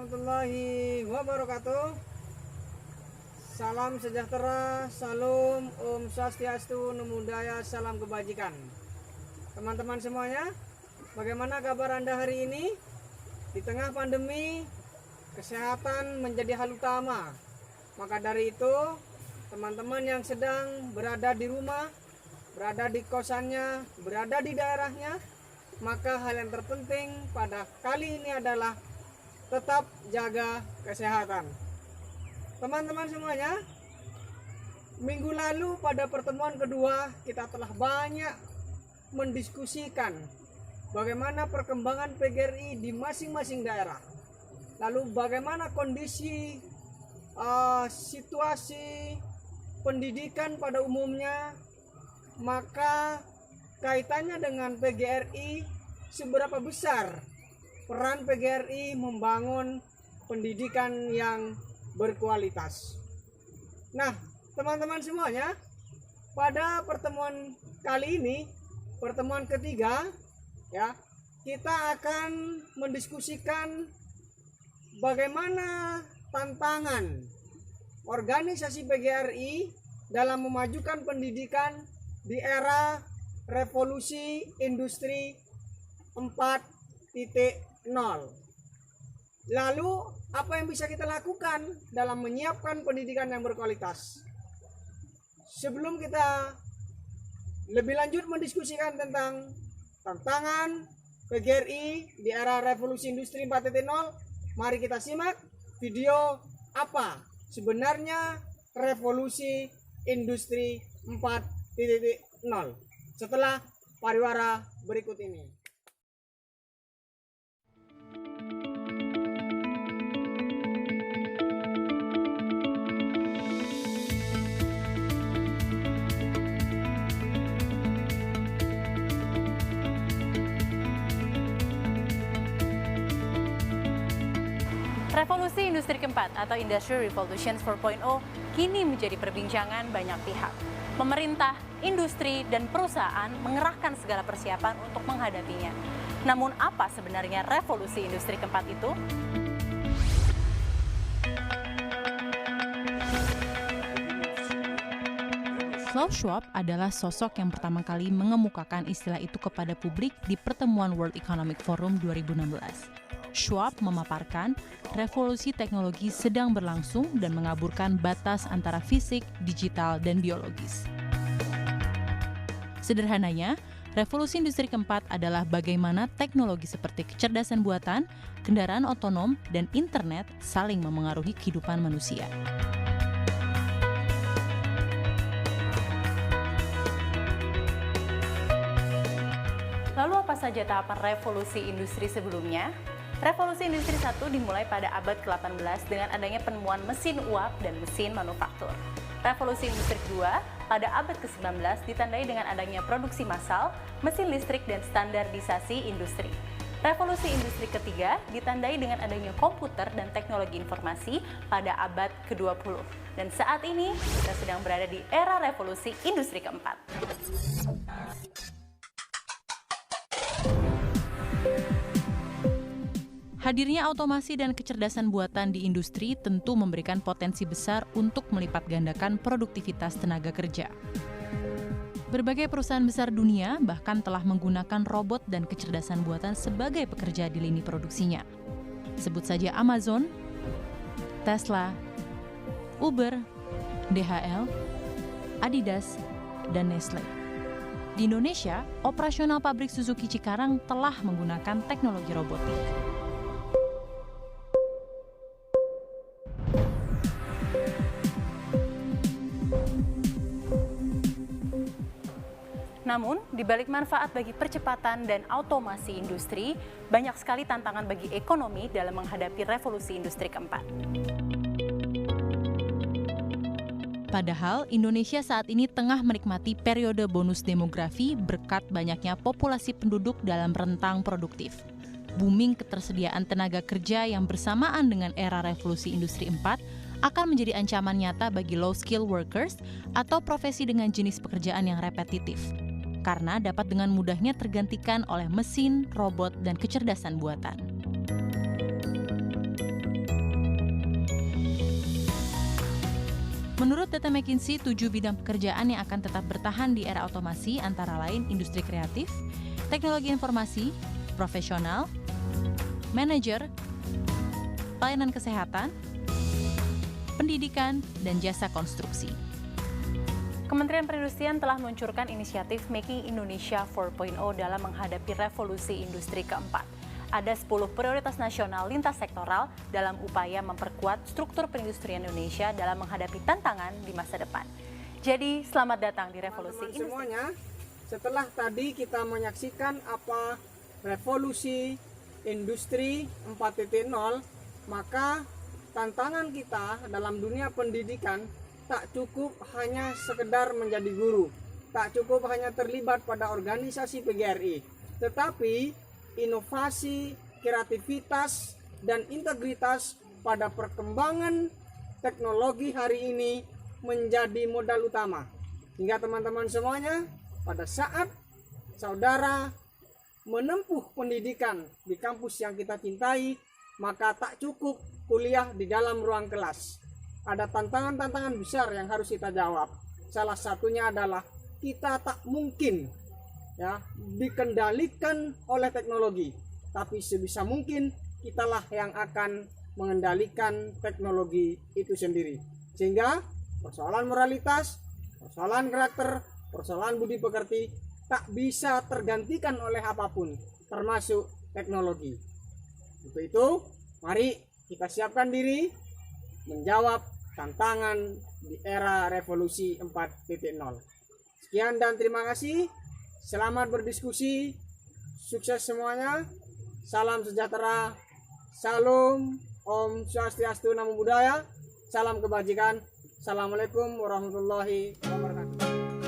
warahmatullahi wabarakatuh. Salam sejahtera, salam, Om Swastiastu, Namo Buddhaya, salam kebajikan. Teman-teman semuanya, bagaimana kabar Anda hari ini? Di tengah pandemi, kesehatan menjadi hal utama. Maka dari itu, teman-teman yang sedang berada di rumah, berada di kosannya, berada di daerahnya, maka hal yang terpenting pada kali ini adalah tetap jaga kesehatan. Teman-teman semuanya, minggu lalu pada pertemuan kedua kita telah banyak mendiskusikan bagaimana perkembangan PGRI di masing-masing daerah. Lalu bagaimana kondisi situasi pendidikan pada umumnya, maka kaitannya dengan PGRI, seberapa besar peran PGRI membangun pendidikan yang berkualitas. Nah, teman-teman semuanya, pada pertemuan kali ini, pertemuan ketiga, ya, kita akan mendiskusikan bagaimana tantangan organisasi PGRI dalam memajukan pendidikan di era revolusi industri 4.0. Lalu apa yang bisa kita lakukan dalam menyiapkan pendidikan yang berkualitas? Sebelum kita lebih lanjut mendiskusikan tentang tantangan PGRI di era revolusi industri 4.0, mari kita simak video apa sebenarnya revolusi industri 4.0 setelah pariwara berikut ini. Revolusi industri keempat atau Industrial Revolution 4.0 kini menjadi perbincangan banyak pihak. Pemerintah, industri, dan perusahaan mengerahkan segala persiapan untuk menghadapinya. Namun apa sebenarnya revolusi industri keempat itu? Klaus Schwab adalah sosok yang pertama kali mengemukakan istilah itu kepada publik di pertemuan World Economic Forum 2016. Schwab memaparkan revolusi teknologi sedang berlangsung dan mengaburkan batas antara fisik, digital, dan biologis. Sederhananya, revolusi industri keempat adalah bagaimana teknologi seperti kecerdasan buatan, kendaraan otonom, dan internet saling memengaruhi kehidupan manusia. Lalu apa saja tahapan revolusi industri sebelumnya? Revolusi industri 1 dimulai pada abad ke-18 dengan adanya penemuan mesin uap dan mesin manufaktur. Revolusi industri kedua pada abad ke-19 ditandai dengan adanya produksi massal, mesin listrik, dan standarisasi industri. Revolusi industri ketiga ditandai dengan adanya komputer dan teknologi informasi pada abad ke-20. Dan saat ini kita sedang berada di era revolusi industri keempat. Hadirnya otomasi dan kecerdasan buatan di industri tentu memberikan potensi besar untuk melipat gandakan produktivitas tenaga kerja. Berbagai perusahaan besar dunia bahkan telah menggunakan robot dan kecerdasan buatan sebagai pekerja di lini produksinya. Sebut saja Amazon, Tesla, Uber, DHL, Adidas, dan Nestle. Di Indonesia, operasional pabrik Suzuki Cikarang telah menggunakan teknologi robotik. Namun, di balik manfaat bagi percepatan dan otomasi industri, banyak sekali tantangan bagi ekonomi dalam menghadapi revolusi industri keempat. Padahal, Indonesia saat ini tengah menikmati periode bonus demografi berkat banyaknya populasi penduduk dalam rentang produktif. Booming ketersediaan tenaga kerja yang bersamaan dengan era revolusi industri 4 akan menjadi ancaman nyata bagi low-skill workers atau profesi dengan jenis pekerjaan yang repetitif, karena dapat dengan mudahnya tergantikan oleh mesin, robot, dan kecerdasan buatan. Menurut data McKinsey, 7 bidang pekerjaan yang akan tetap bertahan di era otomasi antara lain industri kreatif, teknologi informasi, profesional, manajer, pelayanan kesehatan, pendidikan, dan jasa konstruksi. Kementerian Perindustrian telah meluncurkan inisiatif Making Indonesia 4.0 dalam menghadapi revolusi industri keempat. Ada 10 prioritas nasional lintas sektoral dalam upaya memperkuat struktur perindustrian Indonesia dalam menghadapi tantangan di masa depan. Jadi, selamat datang di Revolusi Industri. Semuanya, setelah tadi kita menyaksikan apa revolusi industri 4.0, maka tantangan kita dalam dunia pendidikan tak cukup hanya sekedar menjadi guru, tak cukup hanya terlibat pada organisasi PGRI, tetapi inovasi, kreativitas, dan integritas pada perkembangan teknologi hari ini menjadi modal utama. Hingga teman-teman semuanya, pada saat saudara menempuh pendidikan di kampus yang kita cintai, maka tak cukup kuliah di dalam ruang kelas. Ada tantangan-tantangan besar yang harus kita jawab. Salah satunya adalah kita tak mungkin dikendalikan oleh teknologi, tapi sebisa mungkin kitalah yang akan mengendalikan teknologi itu sendiri. Sehingga persoalan moralitas, persoalan karakter, persoalan budi pekerti tak bisa tergantikan oleh apapun, termasuk teknologi. Untuk itu, mari kita siapkan diri menjawab tantangan di era revolusi 4.0. Sekian dan terima kasih. Selamat berdiskusi, sukses semuanya, salam sejahtera, salam, Om Swastiastu, Namo Buddhaya, salam kebajikan, Assalamualaikum warahmatullahi wabarakatuh.